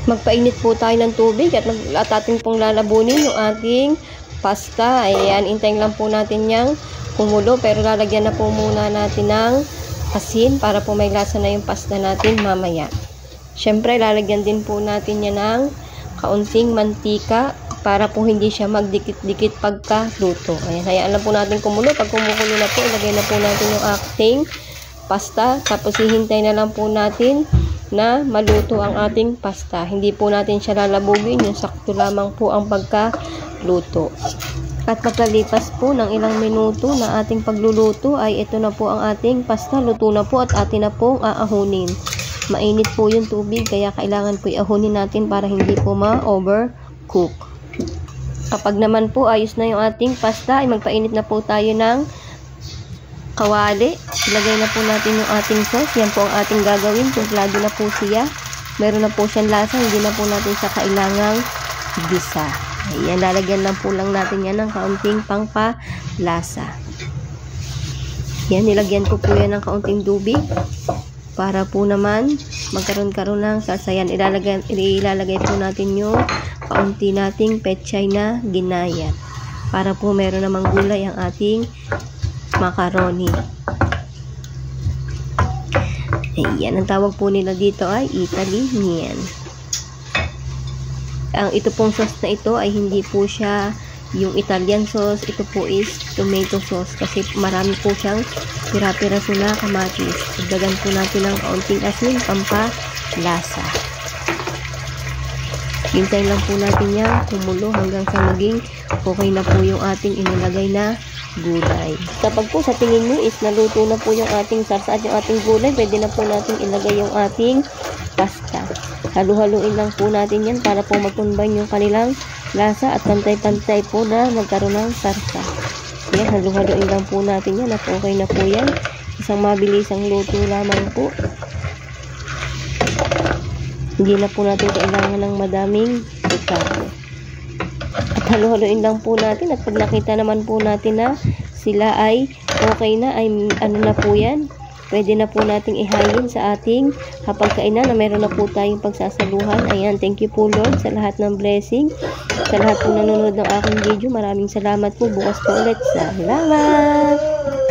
Magpainit po tayo ng tubig at atin pong lalabunin yung ating pasta. Ayan, intayin lang po natin yung kumulo, pero lalagyan na po muna natin ng asin para po may lasa na yung pasta natin mamaya. Syempre, lalagyan din po natin yan ng kaunting mantika para po hindi siya magdikit-dikit pagka-luto. Ayan, hayaan lang po natin kumulo. Pag kumukulo na po, ilagay na po natin yung ating pasta. Tapos hihintay na lang po natin na maluto ang ating pasta. Hindi po natin siya lalabugin. Yung sakto lamang po ang pagka-luto. At pagkalipas po ng ilang minuto na ating pagluluto ay ito na po ang ating pasta. Luto na po at atin na pong aahunin. Mainit po yung tubig kaya kailangan po iahunin natin para hindi po ma-overcook. Kapag naman po ayos na yung ating pasta ay magpainit na po tayo ng kawali. Ilagay na po natin yung ating sauce. Yan po ang ating gagawin. Templado na po siya. Meron na po siyang lasa. Hindi na po natin siya kailangang gisa. Ayan, lalagyan lang po lang natin yan ng kaunting pangpalasa. Yan, nilagyan ko po yan ng kaunting tubig para po naman magkaroon ng sasayan. Ilalagay po natin yung kaunti nating pechay na ginayat para po meron namang gulay ang ating macaroni. Ayan, ang tawag po nila dito ay Italian. Ang ito pong sauce na ito ay hindi po siya yung Italian sauce. Ito po is tomato sauce kasi marami po siyang pira-piraso na kamatis. Dagdagan po natin ng kaunting asin, pampalasa. Hintayin lang po natin yan kumulo hanggang sa maging okay na po yung ating inilagay na gulay. Kapag po sa tingin nyo is naluto na po yung ating sarsa at yung ating gulay, pwede na po natin ilagay yung ating pasta. Halu-haluin lang po natin yan para po mag-combine yung kanilang lasa at pantay-pantay po na magkaroon ng sarsa. Yan, halu-haluin lang po natin yan at okay na po yan. Isang mabilisang luto lamang po. Hindi na po natin kailangan ng madaming pagkain. At halu-haluin lang po natin at pag nakita naman po natin na sila ay okay na, ay ano na po yan, pwede na po nating ihayin sa ating hapagkainan na meron na po tayong pagsasaluhan. Ayan, thank you po Lord sa lahat ng blessing. Sa lahat po nanonood ng aking video, maraming salamat po. Bukas po ulit. Salamat!